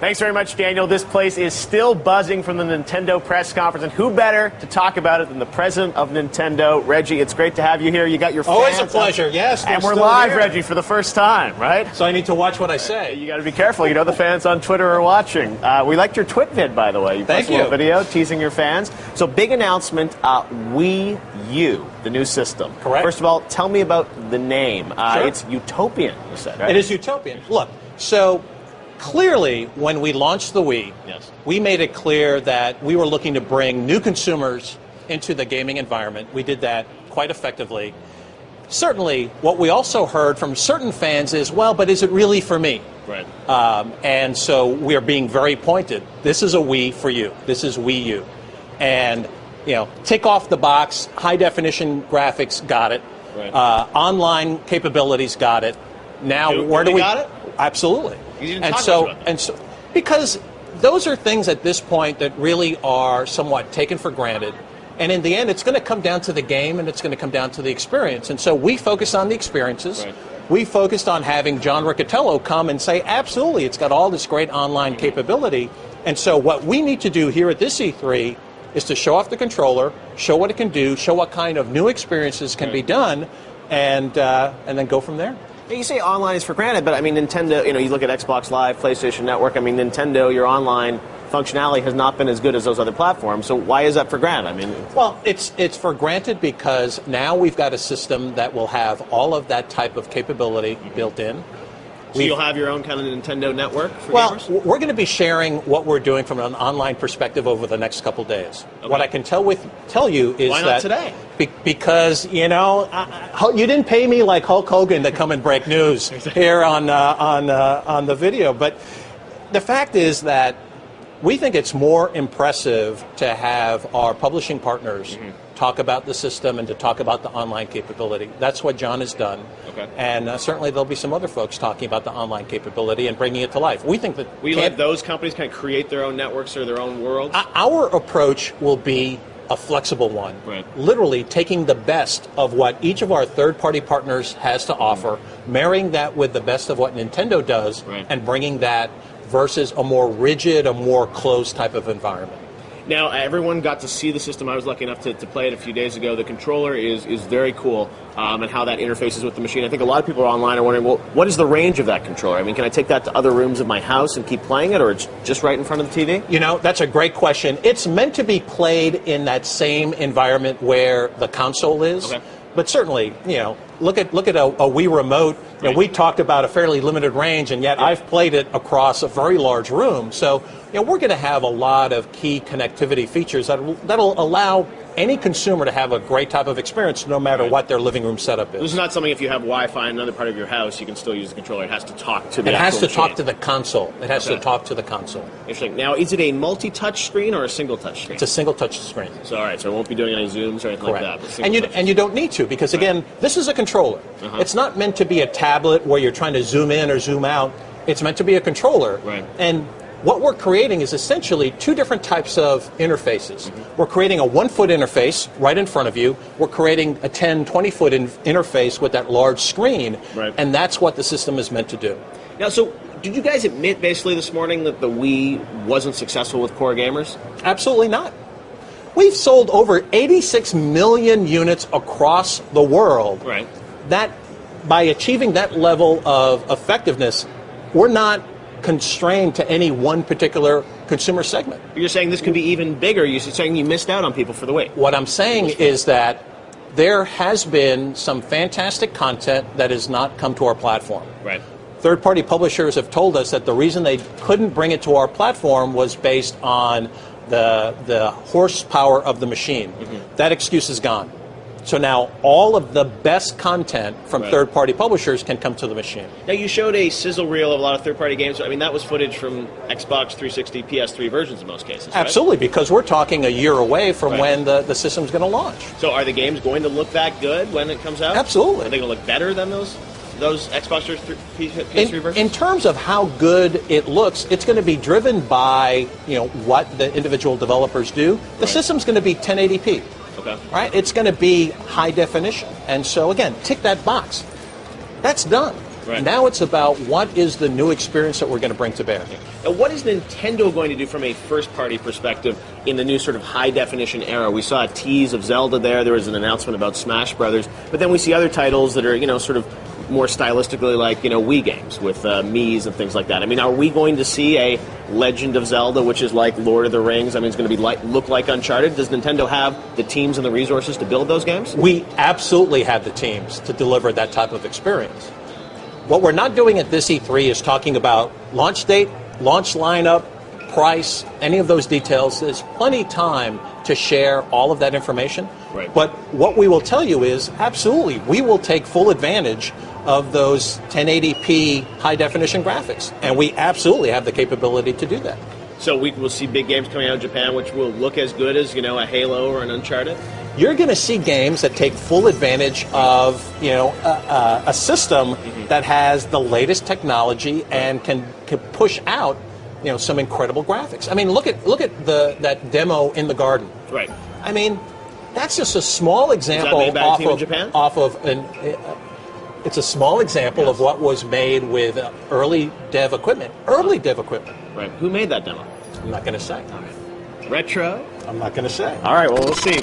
Thanks very much, Daniel. This place is still buzzing from the Nintendo press conference, and who better to talk about it than the president of Nintendo, Reggie? It's great to have you here. You got your fans. Always a pleasure, yes. And we're live, here. Reggie, for the first time, right? So I need to watch what I say. You got to be careful. You know the fans on Twitter are watching. We liked your Twit vid, by the way. You Thank posted a little video teasing your fans. So big announcement, Wii U, the new system. Correct. First of all, tell me about the name. Sure. It's Utopian, you said, right? It is Utopian. Look, so clearly, when we launched the Wii, yes, we made it clear that we were looking to bring new consumers into the gaming environment. We did that quite effectively. Certainly, what we also heard from certain fans is, well, but is it really for me? Right. And so we are being very pointed. This is a Wii for you. This is Wii U. And, you know, tick off the box, high-definition graphics, got it. Right. Online capabilities, got it. Now, where do we got it? Absolutely. You didn't talk much about that. Because those are things at this point that really are somewhat taken for granted. And in the end, it's going to come down to the game, and it's going to come down to the experience. And so we focus on the experiences. Right. We focused on having John Riccitiello come and say, absolutely, it's got all this great online capability. And so what we need to do here at this E3 is to show off the controller, show what it can do, show what kind of new experiences can be done, and then go from there. You say online is for granted, but I mean, Nintendo, you know, you look at Xbox Live, PlayStation Network, I mean, Nintendo, your online functionality has not been as good as those other platforms, so why is that for granted? I mean, well, it's for granted because now we've got a system that will have all of that type of capability built in. So you'll have your own kind of Nintendo network for gamers? gamers? We're going to be sharing what we're doing from an online perspective over the next couple days. Okay. What I can tell you is why not today? Because, you know, you didn't pay me like Hulk Hogan to come and break news here on the video. But the fact is that we think it's more impressive to have our publishing partners talk about the system and to talk about the online capability. That's what John has done. Okay. And certainly there'll be some other folks talking about the online capability and bringing it to life. We think that we let those companies kind of create their own networks or their own worlds? Our approach will be a flexible one. Right. Literally taking the best of what each of our third-party partners has to offer, marrying that with the best of what Nintendo does, and bringing that versus a more rigid, a more closed type of environment. Now, everyone got to see the system. I was lucky enough to play it a few days ago. The controller is very cool, and how that interfaces with the machine. I think a lot of people online are wondering, well, what is the range of that controller? I mean, can I take that to other rooms of my house and keep playing it, or it's just right in front of the TV? You know, that's a great question. It's meant to be played in that same environment where the console is. Okay. But certainly, you know, look at a Wii remote. You know, we talked about a fairly limited range, and yet I've played it across a very large room. So, you know, we're going to have a lot of key connectivity features that'll allow any consumer to have a great type of experience no matter what their living room setup is. This is not something, if you have Wi-Fi in another part of your house, you can still use the controller. It has to talk to the It has to actual talk to the console. It has to talk to the console. Interesting. Now, is it a multi-touch screen or a single-touch screen? It's a single-touch screen. So, all right, so I won't be doing any zooms or anything like that. And you don't need to, because, again, this is a controller. It's not meant to be a tablet where you're trying to zoom in or zoom out. It's meant to be a controller. Right. And what we're creating is essentially two different types of interfaces. We're creating a 1-foot interface right in front of you. We're creating a 10, 20-foot interface with that large screen. Right. And that's what the system is meant to do. Now, so did you guys admit basically this morning that the Wii wasn't successful with core gamers? Absolutely not. We've sold over 86 million units across the world. Right. That, by achieving that level of effectiveness, we're not constrained to any one particular consumer segment. You're saying this could be even bigger. You're saying you missed out on people for the Wii. What I'm saying is that there has been some fantastic content that has not come to our platform. Right. Third-party publishers have told us that the reason they couldn't bring it to our platform was based on the horsepower of the machine. That excuse is gone. So now all of the best content from third-party publishers can come to the machine. Now, you showed a sizzle reel of a lot of third-party games. I mean, that was footage from Xbox 360, PS3 versions in most cases, right? Absolutely, because we're talking a year away from when the system's going to launch. So are the games going to look that good when it comes out? Absolutely. Are they going to look better than those Xbox or PS3 versions? In terms of how good it looks, it's going to be driven by what the individual developers do. The system's going to be 1080p. Okay. Right? It's going to be high definition. And so, again, tick that box. That's done. Right. Now it's about what is the new experience that we're going to bring to bear. Now, what is Nintendo going to do from a first-party perspective in the new sort of high-definition era? We saw a tease of Zelda there. There was an announcement about Smash Brothers. But then we see other titles that are, sort of more stylistically like, Wii games with Mii's and things like that. I mean, are we going to see a Legend of Zelda, which is like Lord of the Rings? I mean, it's going to be look like Uncharted. Does Nintendo have the teams and the resources to build those games? We absolutely have the teams to deliver that type of experience. What we're not doing at this E3 is talking about launch date, launch lineup, price, any of those details. There's plenty of time to share all of that information. Right. But what we will tell you is, absolutely, we will take full advantage of those 1080p high-definition graphics. And we absolutely have the capability to do that. So we will see big games coming out of Japan which will look as good as, a Halo or an Uncharted? You're going to see games that take full advantage of, a system that has the latest technology and can push out, some incredible graphics. I mean, look at that demo in the garden. Right. I mean, that's just a small example made by a team in Japan? It's a small example of what was made with early dev equipment. Right. Who made that demo? I'm not going to say. Retro? I'm not going to say. All right, well, we'll see.